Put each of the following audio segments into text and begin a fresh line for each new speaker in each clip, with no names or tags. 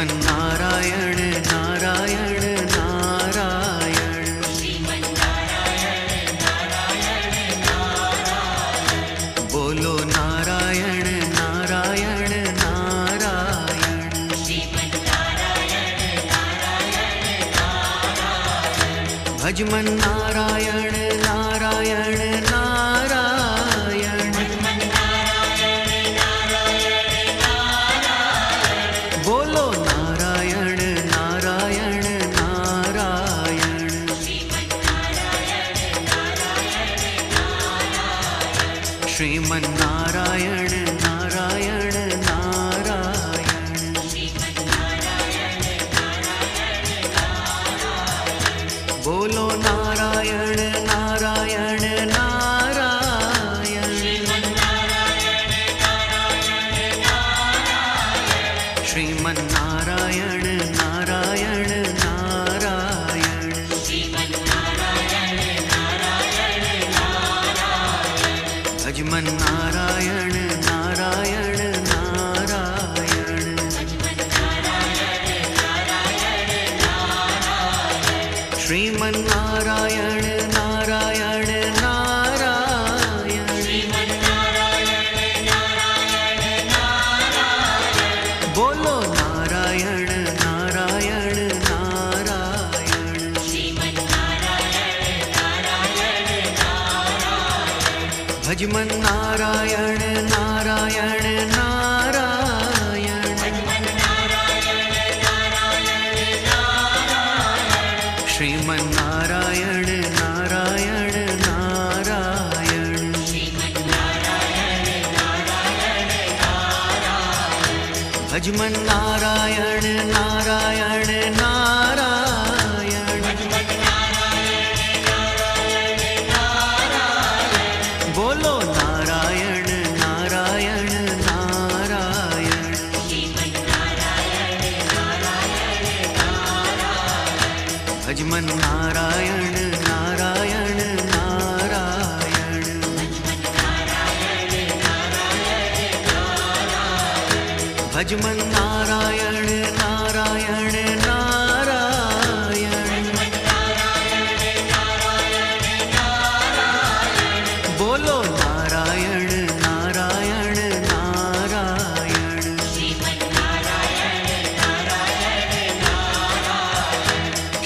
श्रीमन नारायण नारायण नारायण बोलो नारायण नारायण नारायण भजमन नारायण नारायण नारायण बोलो नारायण नारायण नारायण श्रीमन नारायण नारायण नारायण बोलो नारायण नारायण नारायण श्रीमन नारायण नारायण नारायण भजमन नारायण नारायण नारायण श्रीमन नारायण नारायण नारायण बोलो नारायण नारायण नारायण भजमन नारायण नारायण नारायण श्रीमन नारायण नारायण नारायण भजमन नारायण नारायण नारायण बोलो नारायण नारायण नारायण भजमन नारायण नारायण नारायण भजमन नारायण नारायण नारायण बोलो नारायण नारायण नारायण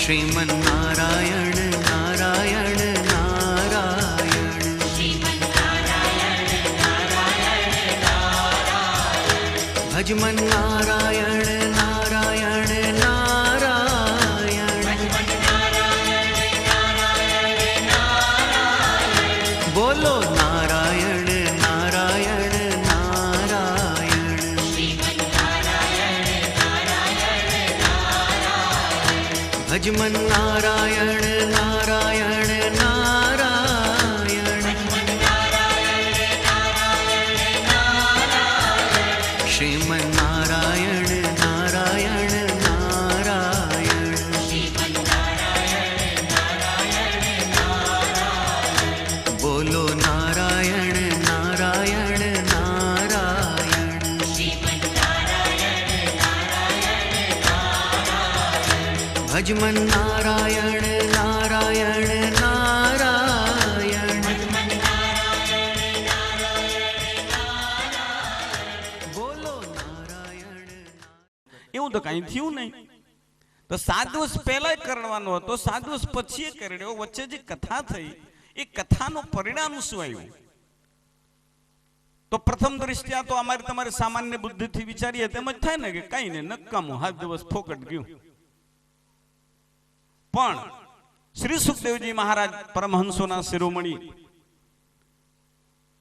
श्रीमन नारायण नारायण नारायण भजमन नारायण नारायण नारायण बोलो नारायण नारायण नारायण भजमन नारायण नारायण नारायण श्रीमन नारायण नारायण नारायण बोलो नारायण नारायण नारायण भजमन नारायण नारायण नारायण बोलो नारायण
એવું તો કઈ થયું નહીં તો 7 દિવસ પહેલા કરવાનો હતો 7 દિવસ પછી કર્યો વચ્ચે જે કથા થઈ એ કથાનું પરિણામ શું આવ્યું તો પ્રથમ દ્રષ્ટિયા તો અમારી તમારી સામાન્ય બુદ્ધિથી વિચારીએ તેમ જ થાય ને કે કઈ ને નકામું 7 દિવસ ફોકટ ગયું પણ શ્રી સુખદેવજી મહારાજ પરમહંસોના શિરોમણી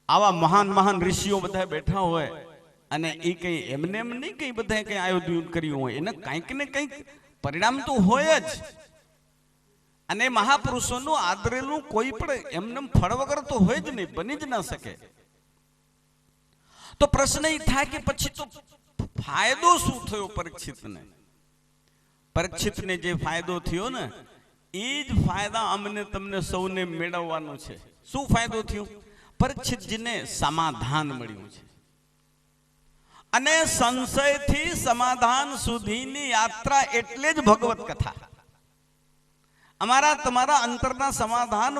આવા મહાન મહાન ઋષિઓ બધા બેઠા હોય અને એ કઈ એમને એમ નહીં કઈ બધા કઈ આયોજન કર્યું હોય એને કંઈક ને કંઈક પરિણામ તો હોય જ અને મહાપુરુષોનું આદરેલું કોઈ પણ એમને ફળ વગર તો હોય જ નહીં બની જ ના શકે તો પ્રશ્ન એ થાય કે પછી તો ફાયદો શું થયો પરીક્ષિતને પરીક્ષિતને જે ફાયદો થયો ને એ જ ફાયદા અમને તમને સૌને મેળવવાનો છે શું ફાયદો થયો પરીક્ષિતજીને સમાધાન મળ્યું છે અને સંશયથી સમાધાન સુધીની યાત્રા એટલે જ ભગવત કથા. અમારા તમારા અંતરના સમાધાન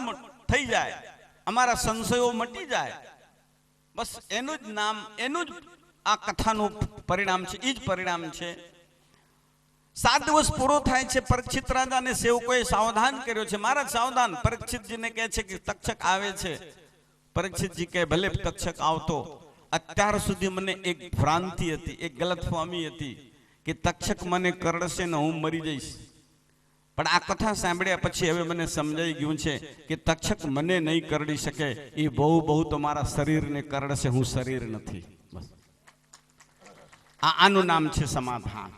થઈ જાય, અમારા સંશયો મટી જાય, બસ એનું જ નામ, એનું જ આ કથાનું પરિણામ છે. એ જ પરિણામ છે. 7 દિવસ પૂરો થાય છે. પરીક્ષિત રાજાને સેવકોએ સાવધાન કર્યો છે. મહારાજ સાવધાન. પરીક્ષિતજીને કહે છે કે તક્ષક આવે છે. પરીક્ષિતજી કહે ભલે તક્ષક આવતો, અત્યાર સુધી મને એક ભ્રાંતિ હતી, એક ગલતફહમી હતી કે તક્ષક મને કરડશે ને હું મરી જઈશ. પણ આ કથા સાંભળ્યા પછી હવે મને સમજાઈ ગયું છે કે તક્ષક મને નહીં કરડી શકે, એ બહુ તો મારા શરીરને કરડશે, હું શરીર નથી. બસ આનું નામ છે સમાધાન.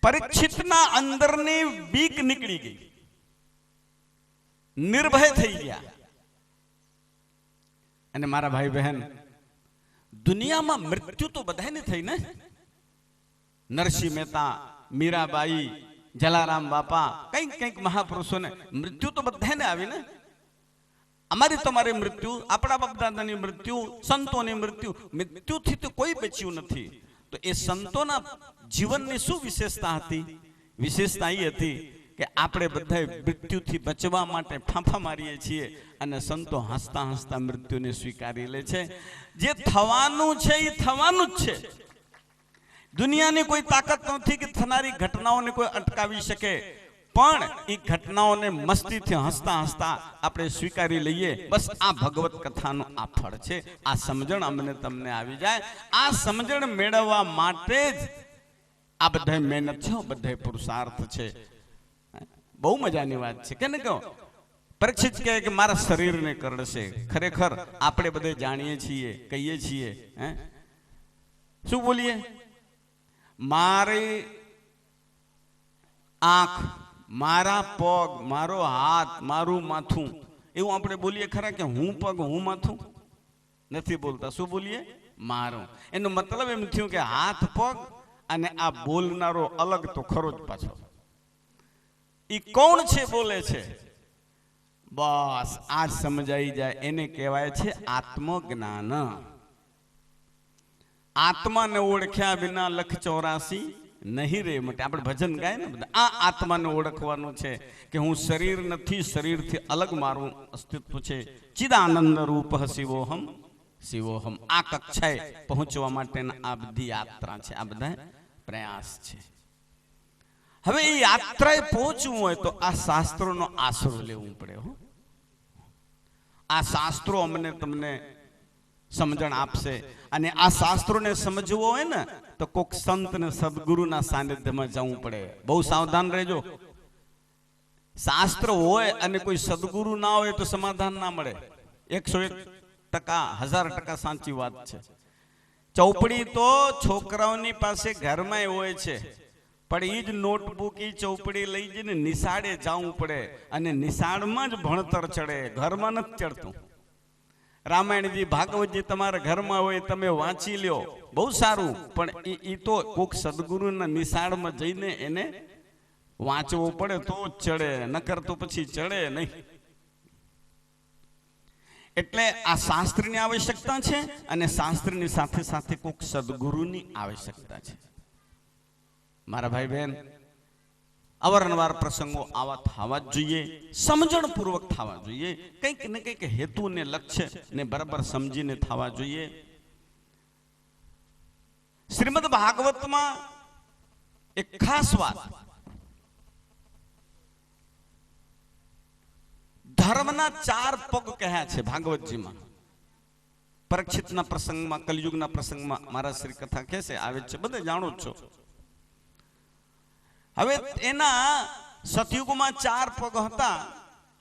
પરીક્ષિતના અંદરની બીક નીકળી ગઈ, નિર્ભય થઈ ગયા. અને મારા ભાઈ બહેન, દુનિયામાં મૃત્યુ તો બધાને થઈ ને. નરસિંહ મહેતા, મીરાબાઈ, જલારામ બાપા, કંઈક મહાપુરુષોને મૃત્યુ તો બધાને આવી ને. અમારી તમારી મૃત્યુ, આપણા બાપદાદાની મૃત્યુ, સંતોની મૃત્યુથી તો કોઈ બચ્યું નથી. તો એ સંતોના જીવનની શું વિશેષતા હતી? વિશેષતા એ હતી કે આપણે બધા મૃત્યુથી બચવા માટે ફાંફા મારીએ છીએ અને સંતો હસતા હસતા મૃત્યુને સ્વીકારી લે છે. જે થવાનું છે એ થવાનું જ છે. દુનિયાની કોઈ તાકાત નથી કે થનારી ઘટનાઓને કોઈ અટકાવી શકે, પણ એ ઘટનાઓને મસ્તીથી હસતા હસતા આપણે સ્વીકારી લઈએ. બસ આ ભગવત કથાનું આ ફળ છે. આ સમજણ અમને તમને આવી જાય. આ સમજણ મેળવવા માટે જ આ બધા મહેનત છે, બધા પુરુષાર્થ છે. બહુ મજાની વાત છે કે ને કહો. પરીક્ષિત કહે કે મારા શરીરને કરડશે. ખરેખર આપણે બધે જાણીએ છીએ, કહીએ છીએ, શું બોલીએ? મારી આંખ, મારા પગ, મારો હાથ, મારું માથું, એવું આપણે બોલીએ ખરા કે હું પગ હું માથું? નથી બોલતા. શું બોલીએ? મારું. એનો મતલબ એમ થયું કે હાથ પગ અને આ બોલનારો અલગ તો ખરો જ પાછો. ઈ કોણ છે બોલે છે? બસ આ સમજાઈ જાય. એને કહેવાય છે આત્મજ્ઞાન. આત્માને ઓળખ્યા વિના લખ 84 નહીં રે મટે. આપણે ભજન ગાય ને બધા. આ આત્માને ઓળખવાનું છે કે હું શરીર નથી, શરીરથી અલગ મારું અસ્તિત્વ છે. ચિદાનંદ રૂપ શિવોહમ શિવોહમ. આ કક્ષાએ પહોંચવા માટેના આ બધી યાત્રા છે, આ બધા પ્રયાસ છે. હવે એ યાત્રાએ પહોંચવું હોય તો આ શાસ્ત્રોનો આશરો લેવું પડે. આ શાસ્ત્રો અમને તમને સમજણ આપશે. અને આ શાસ્ત્રોને સમજવો હોય ને તો કોક સંત ને સદગુરુના સાનિધ્યમાં જવું પડે. બહુ સાવધાન રહેજો. શાસ્ત્ર હોય અને કોઈ સદગુરુ ના હોય તો સમાધાન ના મળે. 101%, 1000% સાચી વાત છે. ચોપડી તો છોકરાઓની પાસે ઘરમાં હોય છે, પણ એ જ નોટબુક, એ ચોપડી લઈ જઈને નિશાળે જવું પડે અને નિશાળમાં જ ભણતર ચડે, ઘરમાં નથી ચડતું. રામાયણજી, ભાગવતજી તમારા ઘરમાં હોય, તમે વાંચી લ્યો, બહુ સારું. પણ એ તો કોક સદગુરુના નિશાળમાં જઈને એને વાંચવો પડે તો જ ચડે, નકર તો પછી ચડે નહીં. એટલે આ શાસ્ત્રની આવશ્યકતા છે અને શાસ્ત્રની સાથે સાથે કોક સદગુરુની આવશ્યકતા છે. મારા ભાઈ બહેન, અવારનવાર પ્રસંગો આવા થવા જ જોઈએ, સમજણપૂર્વક થવા જોઈએ, કંઈક ને કંઈક હેતુ ને લક્ષ્ય ને બરાબર સમજીને થવા જોઈએ. શ્રીમદ ભાગવતમાં એક ખાસ વાત, ધર્મના 4 પગ કહ્યા છે ભાગવતજીમાં. પરીક્ષિતના પ્રસંગમાં, કલયુગના પ્રસંગમાં મારા શ્રી કથા કહેશે, આવે છે, બધે જાણો જ છો. હવે એના સતયુગમાં 4 પગ હતા.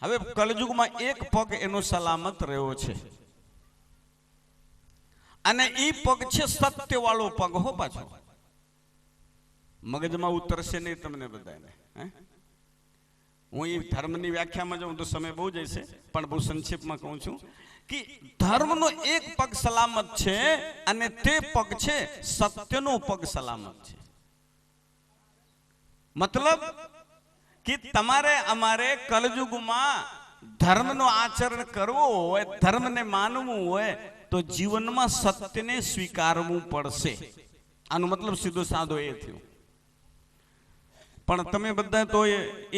હવે કલયુગમાં 1 પગ એનો સલામત રહ્યો છે અને એ પગ છે સત્ય વાળો પગ. હો પાછો મગજમાં ઉતરશે નહીં તમને બધાને. હું એ ધર્મની વ્યાખ્યામાં જાઉં તો સમય બહુ જશે, પણ બહુ સંક્ષેપમાં કહું છું કે ધર્મનો 1 પગ સલામત છે અને તે પગ છે સત્યનો પગ સલામત છે. મતલબ કે તમારે અમારે કલયુગમાં ધર્મનો આચરણ કરવો હોય, ધર્મને માનવું હોય તો તો જીવનમાં સત્યને સ્વીકારવું પડશે. આનો મતલબ સીધો સાદો એ થયો. પણ તમે બધા તો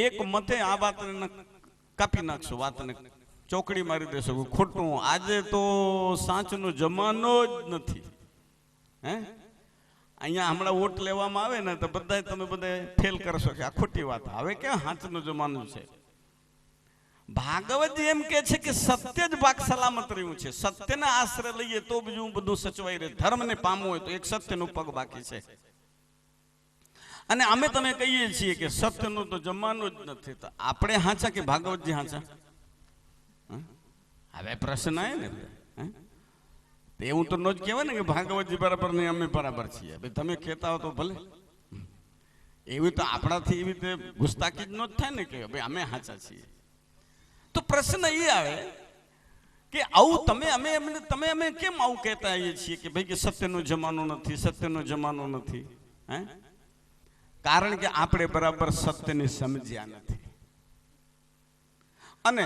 એક મતે આ વાતને કાપી નાખશો, વાતને ચોકડી મારી દેશો, ખોટું. આજે તો સાચનો જમાનો જ નથી. હે, અહીંયા હમણાં વોટ લેવામાં આવે ને તો બધા તમે બધા ફેલ કરશો કે આ ખોટી વાત. હવે ક્યાં સાચનો જમાનો છે? ભાગવતજી એમ કે છે કે સત્ય જ ભાગ સલામત રહ્યું છે. સત્યના આશ્રય લઈએ તો બીજું બધું સચવાઈ રહે. ધર્મને પામવું હોય તો એક સત્યનું પગ બાકી છે. અને અમે તમે કહીએ છીએ કે સત્યનો તો જમાનો જ નથી. તો આપણે હાચા કે ભાગવતજી હાચા? હવે પ્રશ્ન આવે ને, એવું તો ન જ કહેવાય ને કે ભાગવતજી બરાબર નહીં અમે બરાબર છીએ. તમે કહેતા હો તો ભલે, એવી તો આપણાથી એવી રીતે ગુસ્તાકી જ ન જ થાય ને કે ભાઈ અમે હાચા છીએ. તો પ્રશ્ન એ આવે કે આવું તમે અમે કેમ આવું કહેતા આવીએ છીએ કે ભાઈ કે સત્યનો જમાનો નથી, સત્યનો જમાનો નથી? હે, કારણ કે આપણે બરાબર સત્યને સમજ્યા નથી. અને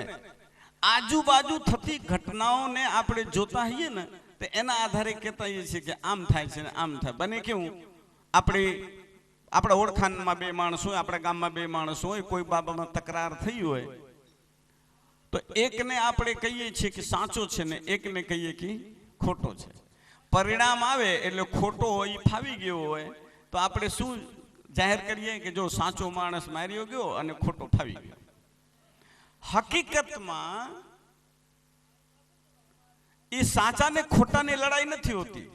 આજુબાજુ થતી ઘટનાઓને આપણે જોતા હોઈએ ને તો એના આધારે કહેતા હોઈએ છીએ કે આમ થાય છે ને આમ થાય. બને કેવું, આપણા ઓળખાણમાં બે માણસ હોય, આપણા ગામમાં બે માણસ હોય, કોઈ બાબતમાં તકરાર થઈ હોય તો એકને આપણે કહીએ છીએ કે સાચો છે ને એકને કહીએ કે ખોટો છે. પરિણામ આવે એટલે ખોટો હોય એ ફાવી ગયો હોય તો આપણે શું જાહેર કરીએ કે જો સાચો માણસ માર્યો ગયો અને ખોટો ફાવી ગયો. હકીકતમાં એ સાચા ને ખોટાની લડાઈ નથી હોતી.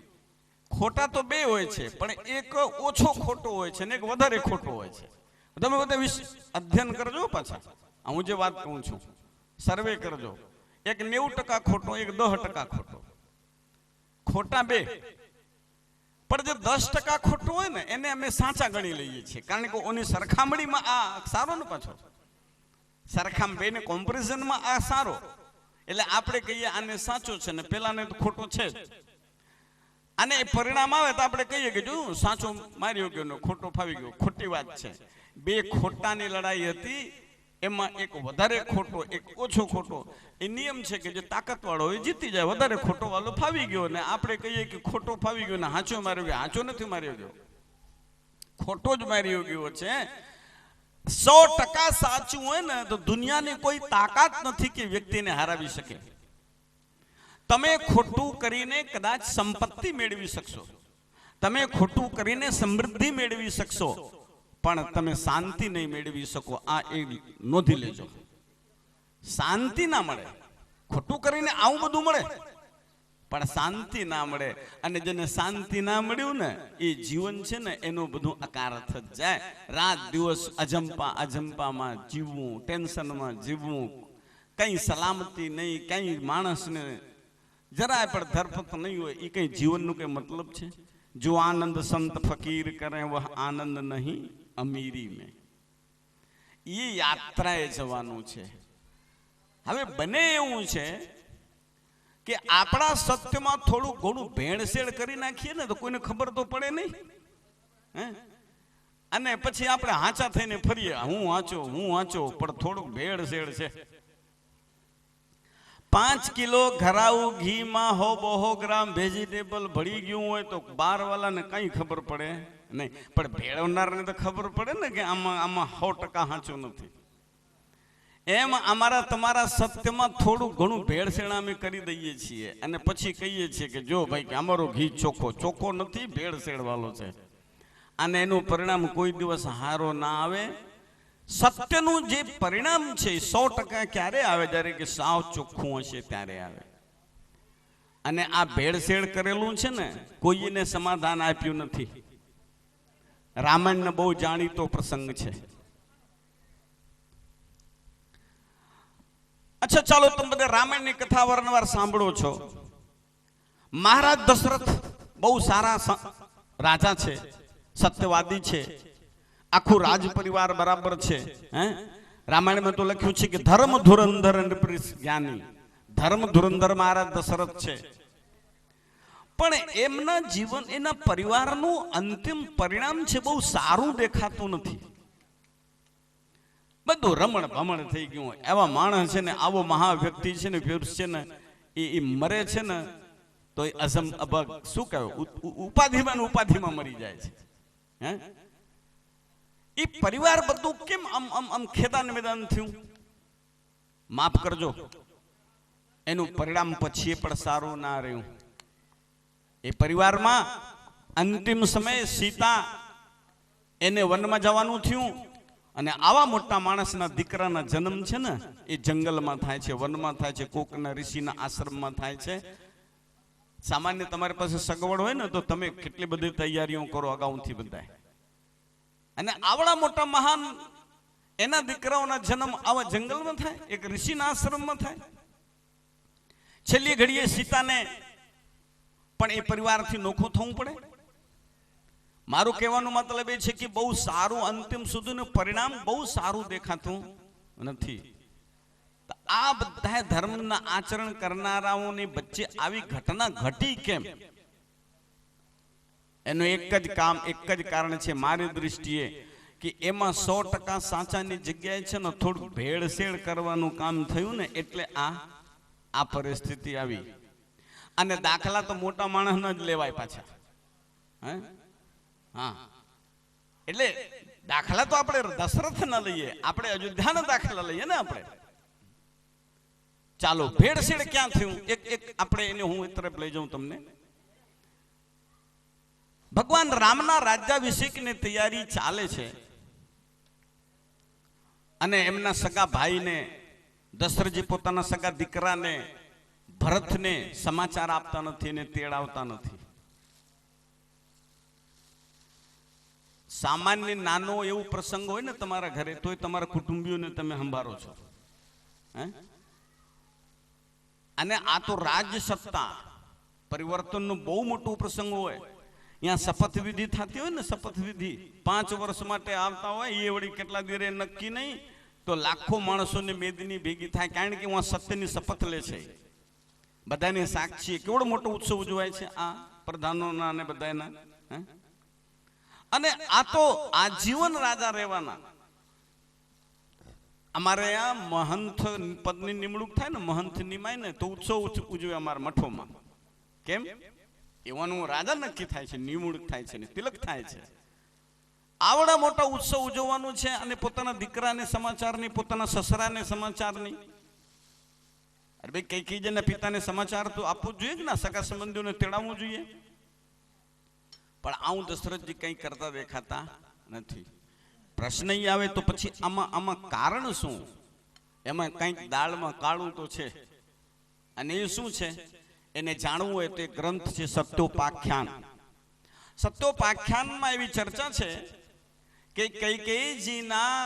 ખોટા તો બે હોય છે, પણ એક ઓછો ખોટો હોય છે ને એક વધારે ખોટો હોય છે. તમે બધા અધ્યયન કરજો પાછા. હું જે વાત કહું છું સર્વે કરજો. એક 90% ખોટો, એક 10% ખોટો. ખોટા બે, પણ જે 10% ખોટો હોય ને એને અમે સાચા ગણી લઈએ છીએ. કારણ કે ઓની સરખામણીમાં આ સારો ને પાછો, બેને કોમ્પેરિઝનમાં આ સારો. એટલે આપણે કહીએ આને સાચો છે ને પેલાને તો ખોટો છે જ. અને એ પરિણામ આવે તો આપણે કહીએ કે જો સાચો માર્યો ગયો ને ખોટો ફાવી ગયો. ખોટી વાત છે. બે ખોટાની લડાઈ હતી, એમાં એક વધારે ખોટો એક ઓછો ખોટો. એ નિયમ છે કે જે તાકાતવાળો હોય જીતી જાય, વધારે ખોટો વાળો ફાવી ગયો. ને આપણે કહીએ કે ખોટો ફાવી ગયો ને હાચો માર્યો ગયો. હાચો નથી માર્યો ગયો, ખોટો જ માર્યો ગયો છે. 100% સાચું હોય ને તો દુનિયાની કોઈ તાકાત નથી કે વ્યક્તિને હરાવી શકે. તમે ખોટું કરીને કદાચ સંપત્તિ મેળવી શકશો, તમે ખોટું કરીને સમૃદ્ધિ મેળવી શકશો, પણ તમે શાંતિ નહીં મેળવી શકો. આ એ નોંધી લેજો. શાંતિ ના મળે. ખોટું કરીને આવું બધું મળે પણ શાંતિ ના મળે. અને જેને શાંતિ ના મળ્યું ને એ જીવન છે ને એનું બધું અકારથ જ જાય. રાત દિવસ અજંપામાં જીવવું, ટેન્શનમાં જીવવું, કઈ સલામતી નહીં, કઈ માણસને જરાય પણ ધરપત નહીં હોય, એ કઈ જીવનનું કઈ મતલબ છે? જો આનંદ સંત ફકીર કરે વહ આનંદ નહીં અમીરી મેં. એ યાત્રાએ જવાનું છે. હવે બને એવું છે કે આપણા સત્યમાં થોડું ઘણું ભેળસેળ કરી નાખીએ ને તો કોઈને ખબર તો પડે નહીં. અને પછી આપણે હાચા થઈને ફરીએ, હું વાંચો પણ થોડુંક ભેળસેળ છે. 5 કિલો ઘરાવું ઘીમાં 100 ગ્રામ વેજીટેબલ ભળી ગયું હોય તો 12 વાળાને કઈ ખબર પડે નહીં, પણ ભેળવનારને તો ખબર પડે ને કે આમાં 100% સાચું નથી. એમ અમારા તમારા સત્યમાં થોડું ઘણું ભેળસેળ અમે કરી દઈએ છીએ અને પછી કહીએ છીએ કે જો ભાઈ કે અમારો ઘી ચોખ્ખો નથી, ભેળસેળ વાળો છે. અને એનું પરિણામ કોઈ દિવસ હારો ના આવે. સત્યનું જે પરિણામ છે 100% ક્યારે આવે? જ્યારે કે સાવ ચોખ્ખું હશે ત્યારે આવે. અને આ ભેળસેળ કરેલું છે ને કોઈને સમાધાન આપ્યું નથી. રામાયણનો બહુ જાણીતો પ્રસંગ છે. અચ્છા ચાલો, તમે બધા રામાયણની કથા વારંવાર સાંભળો છો. મહારાજ દશરથ બહુ સારા રાજા છે, સત્યવાદી છે, આખું રાજ પરિવાર બરાબર છે. રામાયણમાં તો લખ્યું છે કે ધર્મ ધુરંધર જ્ઞાની, ધર્મ ધુરંધર મહારાજ દશરથ છે. પણ એમના જીવન, એના પરિવારનું અંતિમ પરિણામ છે બહુ સારું દેખાતું નથી. બધું રમણ ભમણ થઈ ગયું હોય. એવા માણસ છે ને, આવો મહા વ્યક્તિ છે ને, છે ને, એ મરે છે ને તો એ અઝમ અબગ શું કહેવાય ઉપાધિમાં ને ઉપાધિમાં મરી જાય છે. હે એ પરિવાર બધું કેમ આમ ખેદાન મેદાન થયું? માફ કરજો, એનું પરિણામ પછી પણ સારું ના રહ્યું. એ પરિવારમાં અંતિમ સમયે સીતા એને વનમાં જવાનું થયું અને આવા મોટા માણસના દીકરાના જન્મ છે ને એ જંગલમાં થાય છે, વનમાં થાય છે, કોકના ઋષિના આશ્રમમાં થાય છે. સામાન્ય તમારી પાસે સગવડ હોય ને તો તમે કેટલી બધી તૈયારીઓ કરો અગાઉથી બધાય. અને આવડા મોટા મહાન એના દીકરાઓના જન્મ આવા જંગલમાં થાય, એક ઋષિના આશ્રમમાં થાય. છેલ્લી ઘડીએ સીતાને પણ એ પરિવારથી નોખું થવું પડે. મારું કહેવાનો મતલબ એ છે કે બહુ સારું અંતિમ સુધીનું પરિણામ બહુ સારું દેખાતું નથી. આ બધા ધર્મના આચરણ કરનારાઓની વચ્ચે આવી ઘટના ઘટી કેમ? એનું એક જ કારણ છે મારી દૃષ્ટિએ કે એમાં 100% સાચાની જગ્યાએ છે ને થોડું ભેળસેળ કરવાનું કામ થયું ને એટલે આ પરિસ્થિતિ આવી. અને દાખલા તો મોટા માણસનો જ લેવાય પાછા. હા, એટલે દાખલા તો આપણે દશરથ ના લઈએ, આપણે અયોધ્યાના દાખલા લઈએ ને આપણે. ચાલો ભેળસેળ ક્યાં થયું એક આપણે એને હું એ તરફ લઈ જાઉં તમને. ભગવાન રામના રાજ્યાભિષેકની તૈયારી ચાલે છે અને એમના સગા ભાઈને દશરથજી પોતાના સગા દીકરાને ભરતને સમાચાર આપતા નથી અને તેડાવતા નથી. સામાન્ય નાનો એવો પ્રસંગ હોય ને તમારા ઘરે તોય તમારા કુટુંબીઓને તમે સંભાળો છો. અને આ તો રાજ્ય સત્તા પરિવર્તનનો બહુ મોટો પ્રસંગ હોય. અહીંયા શપથવિધિ થતી હોય ને, શપથવિધિ 5 વર્ષ માટે આવતા હોય, એ વળી કેટલા દિવસે નક્કી નહીં તો લાખો માણસોને મેદની ભેગી થાય, કારણ કે હું સત્યની શપથ લે છે. બધાને સાક્ષી કેવડો મોટો ઉત્સવ ઉજવાય છે આ પ્રધાનોના અને બધાના. અને આ તો આજીવન રાજા રહેવાના. અમારે આ મહંત પદની નિમણૂક થાય ને, મહંત નિમાય ને તો ઉત્સવ ઉજવે અમારા મઠોમાં. કેમ? એવાનું રાજા નક્કી થાય છે, નિમણૂક થાય છે ને તિલક થાય છે. આવડા મોટા ઉત્સવ ઉજવવાનું છે અને પોતાના દીકરાને સમાચાર નહીં, પોતાના સસરાને સમાચાર નહીં. અરે ભાઈ કૈકેયીના પિતાને સમાચાર તો આપવું જોઈએ જ ના, સગા સંબંધીઓને તેડાવવું જોઈએ. પણ આવું દશરથજી કંઈ કરતા દેખાતા નથી. પ્રશ્ન એ આવે તો પછી આમાં કારણ શું? એમાં કંઈક દાળમાં કાળું તો છે, અને એ શું છે એને જાણવું હોય તો એક ગ્રંથ છે સત્યોપાખ્યાન. સત્યોપાખ્યાનમાં એવી ચર્ચા છે કે કૈકેયીજીના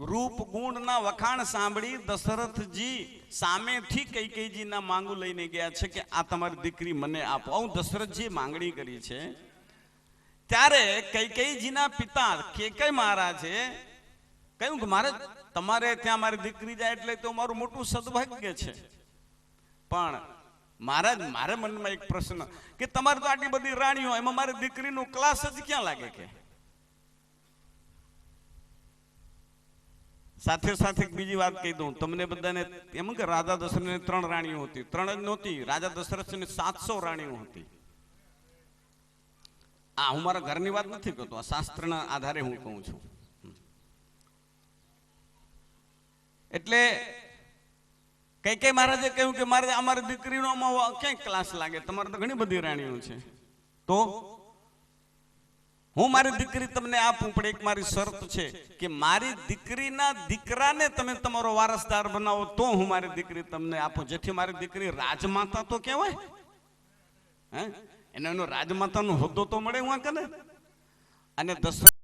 રૂપ ગુણના વખાણ સાંભળી દશરથજી સામેથી કૈકેયીજીના માંગુ લઈને ગયા છે કે આ તમારી દીકરી મને આપો. હું દશરથજીએ માંગણી કરી છે. ત્યારે કૈકેયીજીના પિતા કેકય મહારાજે કહ્યું કે મારે તમારે ત્યાં મારી દીકરી જાય એટલે તો મારું મોટું સદભાગ્ય છે. પણ મહારાજ મારે મનમાં એક પ્રશ્ન કે તમારે તો આટલી બધી રાણીઓ, એમાં મારી દીકરીનો ક્લાસ જ ક્યાં લાગે? કે સાથે સાથે બીજી વાત કહી દઉં તમને બધાને, એમ કે રાજા દશરથને 3 રાણીઓ હતી. 3 જ નહોતી, રાજા દશરથને 700 રાણીઓ હતી. હું મારા ઘરની વાત નથી કરતો, આ શાસ્ત્રના આધારે હું કહું છું. એટલે કૈકેયી મહારાજે કહ્યું કે મારે અમારી દીકરીનો ક્યાંય ક્લાસ લાગે, તમારે તો ઘણી બધી રાણીઓ છે, તો હું મારી દીકરી તમને આપું, પણ એક મારી શરત છે કે મારી દીકરીના દીકરાને તમે તમારો વારસદાર બનાવો તો હું મારી દીકરી તમને આપું, જેથી મારી દીકરી રાજમાતા તો કહેવાય. એનો રાજમાતાનો હોદ્દો તો મળે હું કને. અને દશરથ